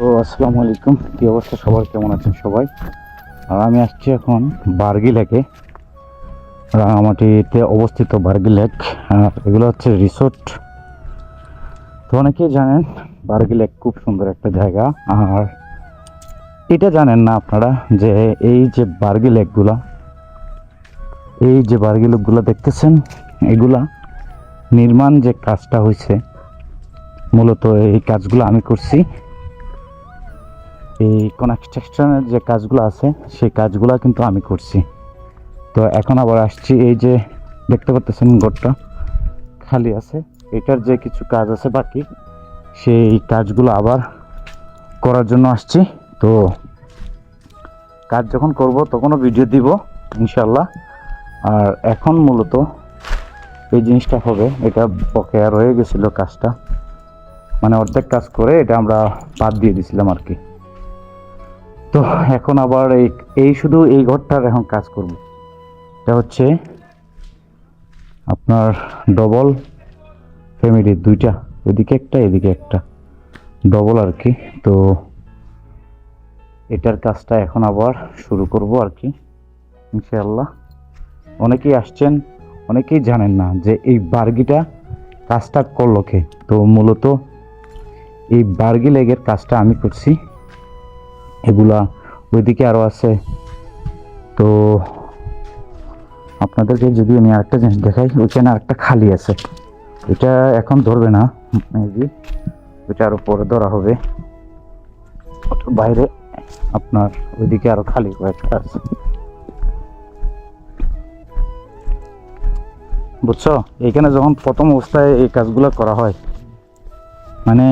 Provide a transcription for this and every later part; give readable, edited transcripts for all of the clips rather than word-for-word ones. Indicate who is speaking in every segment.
Speaker 1: তো আসসালামু আলাইকুম, কি অবস্থা সবার, কেমন আছেন সবাই? আর আমি আসছি এখন বার্গি লেকে, রাঙামাটিতে অবস্থিত বার্গি লেক। আর এগুলো হচ্ছে রিসোর্ট। তো অনেকেই জানেন বার্গি লেক খুব সুন্দর একটা জায়গা। আর এটা জানেন না আপনারা যে এই যে বার্গি লেকগুলা, এই যে বার্গি লেকগুলো দেখতেছেন, এগুলা নির্মাণ যে কাজটা হয়েছে, মূলত এই কাজগুলো আমি করছি। এই কনস্ট্রাকশনের যে কাজগুলো আছে সেই কাজগুলো কিন্তু আমি করছি। তো এখন আবার আসছি, এই যে দেখতে পাচ্ছেন ঘরটা খালি আছে, এটার যে কিছু কাজ আছে বাকি, সেই কাজগুলো আবার করার জন্য আসছি। তো কাজ যখন করব তখনও ভিডিও দিব ইনশাল্লাহ। আর এখন মূলত এই জিনিসটা হবে, এটা বকেয়া রয়ে গেছিল কাজটা, মানে অর্ধেক কাজ করে এটা আমরা বাদ দিয়ে দিছিলাম আর কি। তো এখন আবার এই শুধু এই ঘরটার এখন কাজ করব। এটা হচ্ছে আপনার ডবল ফ্যামিলি, দুইটা, এদিকে একটা এদিকে একটা, ডবল আর কি। তো এটার কাজটা এখন আবার শুরু করব আর কি ইনশাআল্লাহ। অনেকেই আসছেন, অনেকেই জানেন না যে এই বার্গিটা কাজটা করলো কে। তো মূলত এই বার্গি লেগের কাজটা আমি করছি, এগুলা ওইদিকে আরও আছে। তো আপনাদেরকে যদি আমি আরেকটা জিনিস দেখাই, ওইখানে আরেকটা খালি আছে, এটা এখন ধরবে না, মেবি ওইটা আরও পরে ধরা হবে। বাইরে আপনার ওইদিকে আরো খালি কয়েকটা আছে, বুঝছো? এখানে যখন প্রথম অবস্থায় এই কাজগুলো করা হয়, মানে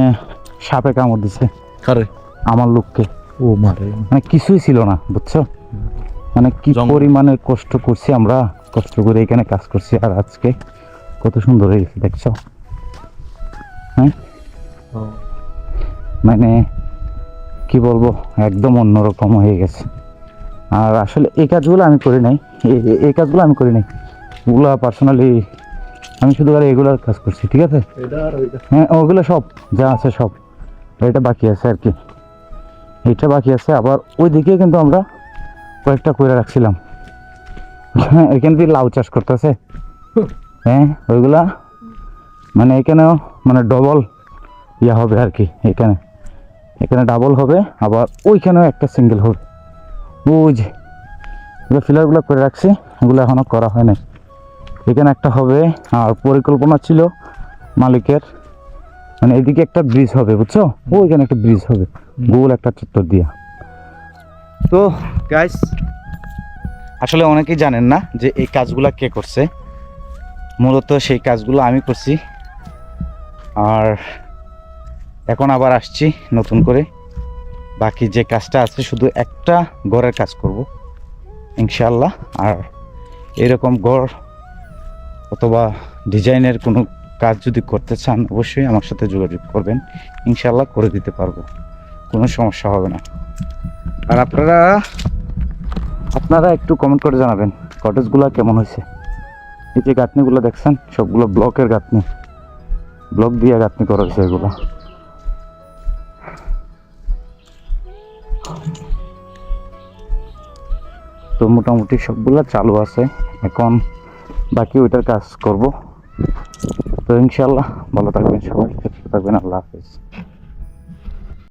Speaker 1: সাপে কামড় দিছে আমার লোককে,
Speaker 2: ও মারে
Speaker 1: মানে কিছুই ছিল না, বুঝছো? মানে কি পরিমাণে কষ্ট করছি আমরা, কষ্ট করে এখানে কাজ করছি, আর আজকে কত সুন্দর হয়ে গেছে দেখছো? হ্যাঁ, মানে কি বলবো, একদম অন্যরকম হয়ে গেছে। আর আসলে এই কাজগুলো আমি করি নাই, এই কাজগুলো আমি করি নাই, ওগুলো পার্সোনালি আমি শুধু আর এগুলোর কাজ করছি, ঠিক আছে? হ্যাঁ, ওগুলো সব যা আছে সব, এটা বাকি আছে আর কি, এটা বাকি আছে। আবার ওই দিকে কিন্তু আমরা কয়েকটা করে রাখছিলাম, হ্যাঁ, এখান থেকে লাউ চাষ করতেছে, হ্যাঁ ওইগুলা মানে এখানেও মানে ডবল ইয়া হবে আর কি, এখানে এখানে ডাবল হবে, আবার ওইখানেও একটা সিঙ্গেল হবে। ওই যে ফিলারগুলো করে রাখছি, ওগুলো এখনো করা হয় না, এখানে একটা হবে। আর পরিকল্পনা ছিল মালিকের, মানে এদিকে একটা ব্রিজ হবে, বুঝছো? ওইখানে একটা ব্রিজ হবে গোল একটা চত্বর দিয়া। তো গাইস, আসলে অনেকেই জানেন না যে এই কাজগুলা কে করছে, মূলত সেই কাজগুলো আমি করছি। আর এখন আবার আসছি নতুন করে, বাকি যে কাজটা আছে শুধু একটা ঘরের কাজ করব ইনশাআল্লাহ। আর এরকম ঘর অথবা ডিজাইনের কোনো কাজ যদি করতে চান অবশ্যই আমার সাথে যোগাযোগ করবেন, ইনশাআল্লাহ করে দিতে পারবো, কোনো সমস্যা হবে না। আর আপনারা একটু কমেন্ট করে জানাবেন কটেজগুলো কেমন হয়েছে। এই যে গাঁথনিগুলো দেখছেন সবগুলো ব্লকের গাঁথনি, ব্লক দিয়ে গাঁথনি করা হয়েছে এগুলো। তো মোটামুটি সবগুলো চালু আছে, এখন বাকি ওইটার কাজ করব। তো ইনশাআল্লাহ ভালো থাকবেন সবাই, সুস্থ থাকবেন, আল্লাহ হাফেজ।